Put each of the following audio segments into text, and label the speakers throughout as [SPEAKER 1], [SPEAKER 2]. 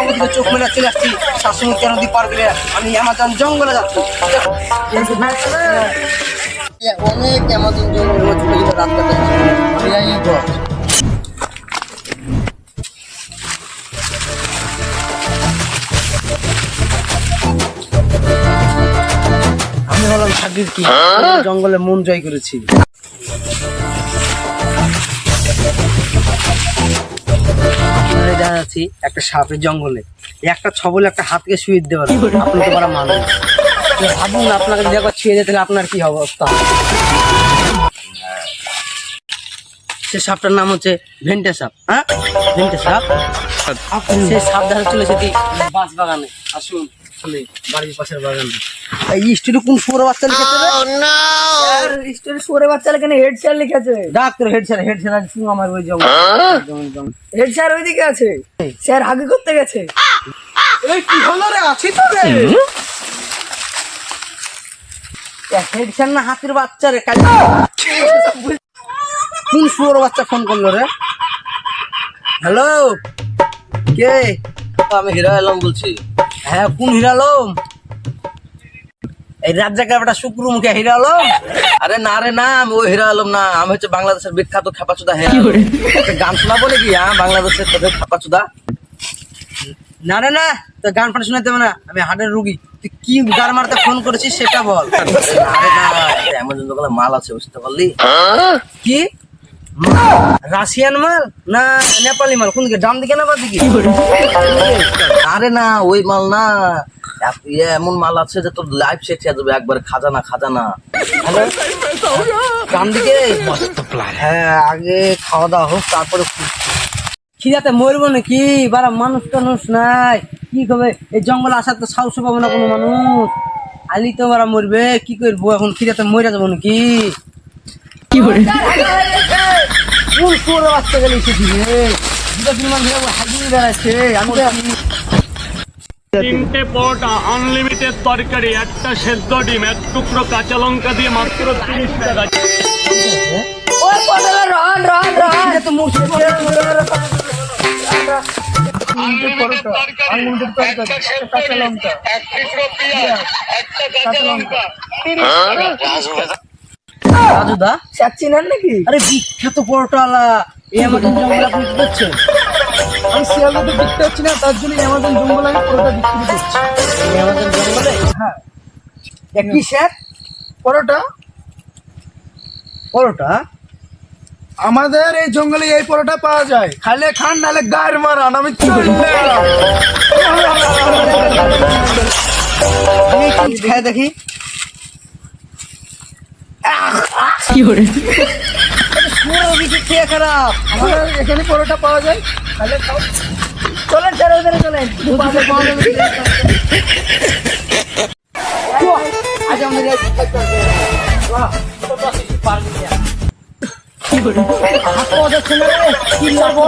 [SPEAKER 1] ওদিকে চোখ মেলে চলে আসছি শাসমুখী নদী পার করে আমি অ্যামাজন জঙ্গলে যাচ্ছি। অনেক অ্যামাজন জঙ্গলে চলে গেলে রাত কাটে আমি ঘর। আমি হলাম সাকির কি জঙ্গলে মন জয় করেছি। যাচ্ছি একটা সাপের জঙ্গলে একটা ছবলে একটা হাতকে শুয়ে দিতে পারে আপনি তো বড় মানুষ ভাবুন আপনাকে যদি একবার ছুঁয়ে যেতেন আপনার কি অবস্থা। সে সাপটার নাম হচ্ছে ভেন্টে সাপ। হ্যাঁ ভেন্টে সাপ। সেই সাপ দেখা চলে সেটি বাঁশ বাগানে। আসুন বাড়ির পাশের বাগানে। এই স্টোরি কোন শুয়োরের বাচ্চা লিখেছে রে?
[SPEAKER 2] স্টোরি শুয়োরের বাচ্চা লিখেছে, হেড স্যার লিখেছে।
[SPEAKER 1] ডাক্তার হেড স্যার শুনো আমার ওই জঙ্গল।
[SPEAKER 2] হেড স্যার ওইদিকে আছে, স্যার হাগি করতে গেছে।
[SPEAKER 1] এই কি হলো রে? আছি তো রে। হেড স্যার না হাতির বাচ্চা রে? কোন শুয়োরের বাচ্চা ফোন করলো রে? হ্যালো কে?
[SPEAKER 3] আমি হিরা আলম বলছি।
[SPEAKER 1] হ্যাঁ কোন হিরা আলম? এই রাজ্জাক একটা শুক্রমুখী হিরা আলম?
[SPEAKER 3] আরে না রে না, আমি ওই হিরা আলম না, আমি হচ্ছে বাংলাদেশের বিখ্যাত খেপাচুদা হিরা। একটা গান শোনাবো নাকি? হ্যাঁ বাংলাদেশের তোদের খেপাচুদা।
[SPEAKER 1] না রে না, তো গান ফান শোনাতে হবে না, আমি হার্টের রুগী। তুই কি গান মারতে ফোন করেছিস সেটা বল।
[SPEAKER 3] আরে না, অ্যামাজন জঙ্গলে মাল আছে বুঝতে পারলি?
[SPEAKER 1] কি রাশিয়ান মাল না নেপালি মাল? কোন দিকে, ডান দিকে না বাম দিকে?
[SPEAKER 3] আরে না ওই মাল না, এমন মাল আছে যে তোর লাইফ সেট হয়ে যাবে একবারে। খাজানা খাজানা।
[SPEAKER 1] ডান দিকে? হ্যাঁ আগে খাওয়া দাওয়া হোক তারপরে খিদাতে মরবো নাকি? বারা মানুষ টানুষ নাই কি করবে? এই জঙ্গলে আসার তো সাহস পাবো না কোনো মানুষ। আলি তো বারা মরবে, কি করবো এখন? খিদাতে মরে যাবো নাকি? কি করে কোন শুয়োরের বাচ্চা গেলে এসেছি রে? দুটো তিন মাস ধরে হাজির বেড়াচ্ছে। আমি
[SPEAKER 4] তিনটে পরোটা, আনলিমিটেড তরকারি, একটা সেদ্ধ ডিম, এক টুকরো কাঁচা লঙ্কা দিয়ে মাত্র 30 টাকা।
[SPEAKER 2] ওই পটলের রন রন রন
[SPEAKER 1] তো মুর্শিদ রাজুদা
[SPEAKER 2] স্যার চিনেন নাকি?
[SPEAKER 1] আরে বিখ্যাত পরোটাওয়ালা এই আমাদের জঙ্গলে আপনি কি করছেন?
[SPEAKER 2] আমি শিয়ালদাতে দেখতে পাচ্ছি না, তার জন্য আমাদের জঙ্গলে আমি পরোটা বিক্রি করছি।
[SPEAKER 1] এই আমাদের জঙ্গলে?
[SPEAKER 2] হ্যাঁ
[SPEAKER 1] কি স্যার?
[SPEAKER 2] পরোটা
[SPEAKER 1] পরোটা
[SPEAKER 2] আমাদের এই জঙ্গলে এই পরোটা পাওয়া যায়, খাইলে খান নাহলে গায়ের মারান। আমি
[SPEAKER 1] আমি একটু খেয়ে দেখি। খেয়ে খারাপ।
[SPEAKER 2] আমাদের এখানে পরোটা পাওয়া যায়, খাইলে খাও। চলেন স্যার ওখানে চলেন।
[SPEAKER 1] আজ আমাদের হাত পাওয়া যাচ্ছে না রে। কি করবো?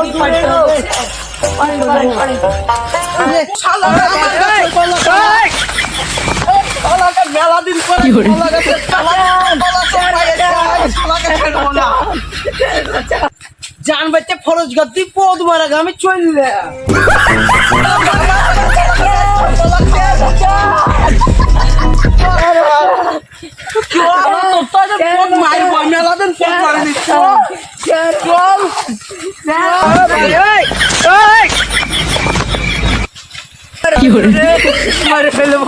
[SPEAKER 1] মেলা দিন পরে জান বাচ্চা ফরজ গতি পদ মারা আমি চললে মেলা দিন পদ মারেনি। চল কি করে মারে ফেলবো।